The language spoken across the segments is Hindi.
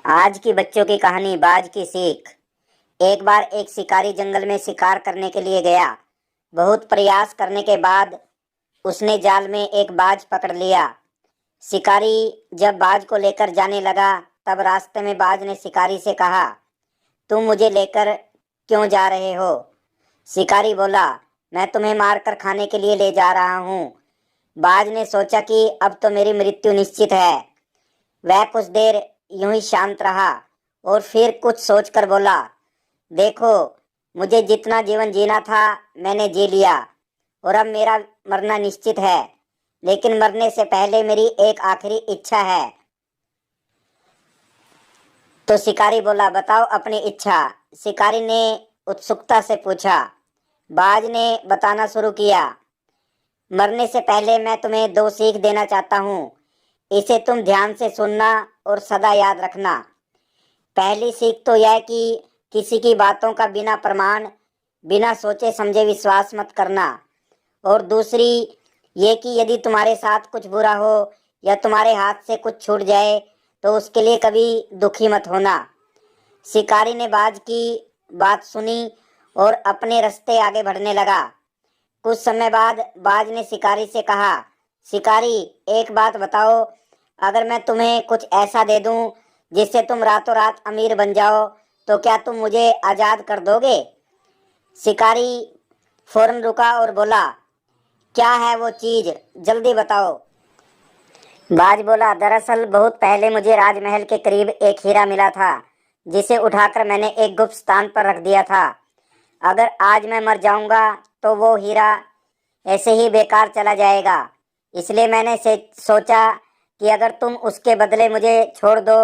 आज की बच्चों की कहानी बाज की सीख। एक बार एक शिकारी जंगल में शिकार करने के लिए गया। बहुत प्रयास करने के बाद उसने जाल में एक बाज पकड़ लिया। शिकारी जब बाज को लेकर जाने लगा तब रास्ते में बाज ने शिकारी से कहा, तुम मुझे लेकर क्यों जा रहे हो? शिकारी बोला, मैं तुम्हें मारकर खाने के लिए ले जा रहा हूँ। बाज ने सोचा कि अब तो मेरी मृत्यु निश्चित है। वह कुछ देर यूं ही शांत रहा और फिर कुछ सोचकर बोला, देखो, मुझे जितना जीवन जीना था मैंने जी लिया और अब मेरा मरना निश्चित है, लेकिन मरने से पहले मेरी एक आखिरी इच्छा है। तो शिकारी बोला, बताओ अपनी इच्छा। शिकारी ने उत्सुकता से पूछा। बाज ने बताना शुरू किया, मरने से पहले मैं तुम्हें दो सीख देना चाहता हूँ। इसे तुम ध्यान से सुनना और सदा याद रखना। पहली सीख तो यह कि किसी की बातों का बिना प्रमाण, बिना सोचे समझे विश्वास मत करना। और दूसरी ये कि यदि तुम्हारे साथ कुछ बुरा हो या तुम्हारे हाथ से कुछ छूट जाए तो उसके लिए कभी दुखी मत होना। शिकारी ने बाज की बात सुनी और अपने रास्ते आगे बढ़ने लगा। कुछ समय बाद बाज ने शिकारी से कहा, शिकारी, एक बात बताओ, अगर मैं तुम्हें कुछ ऐसा दे दूं जिससे तुम रातों रात अमीर बन जाओ तो क्या तुम मुझे आज़ाद कर दोगे? शिकारी फौरन रुका और बोला, क्या है वो चीज़, जल्दी बताओ। बाज बोला, दरअसल बहुत पहले मुझे राजमहल के करीब एक हीरा मिला था जिसे उठाकर मैंने एक गुप्त स्थान पर रख दिया था। अगर आज मैं मर जाऊंगा तो वो हीरा ऐसे ही बेकार चला जाएगा। इसलिए मैंने सोचा कि अगर तुम उसके बदले मुझे छोड़ दो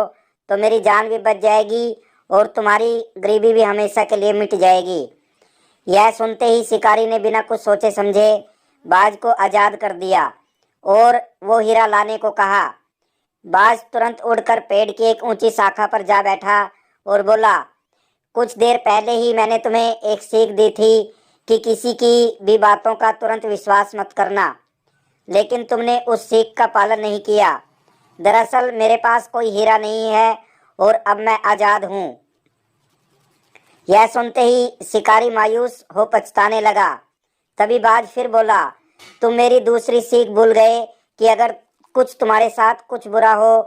तो मेरी जान भी बच जाएगी और तुम्हारी गरीबी भी हमेशा के लिए मिट जाएगी। यह सुनते ही शिकारी ने बिना कुछ सोचे समझे बाज को आज़ाद कर दिया और वो हीरा लाने को कहा। बाज तुरंत उड़कर पेड़ की एक ऊंची शाखा पर जा बैठा और बोला, कुछ देर पहले ही मैंने तुम्हें एक सीख दी थी कि किसी की भी बातों का तुरंत विश्वास मत करना, लेकिन तुमने उस सीख का पालन नहीं किया। दरअसल मेरे पास कोई हीरा नहीं है और अब मैं आज़ाद हूँ। यह सुनते ही शिकारी मायूस हो पछताने लगा। तभी बाज फिर बोला, तुम मेरी दूसरी सीख भूल गए कि अगर कुछ तुम्हारे साथ कुछ बुरा हो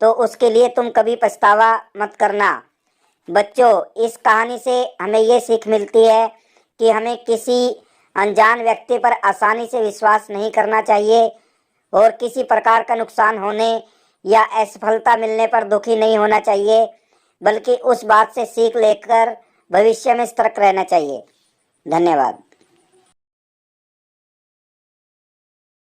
तो उसके लिए तुम कभी पछतावा मत करना। बच्चों, इस कहानी से हमें ये सीख मिलती है कि हमें किसी अनजान व्यक्ति पर आसानी से विश्वास नहीं करना चाहिए और किसी प्रकार का नुकसान होने या असफलता मिलने पर दुखी नहीं होना चाहिए, बल्कि उस बात से सीख लेकर भविष्य में सतर्क रहना चाहिए। धन्यवाद।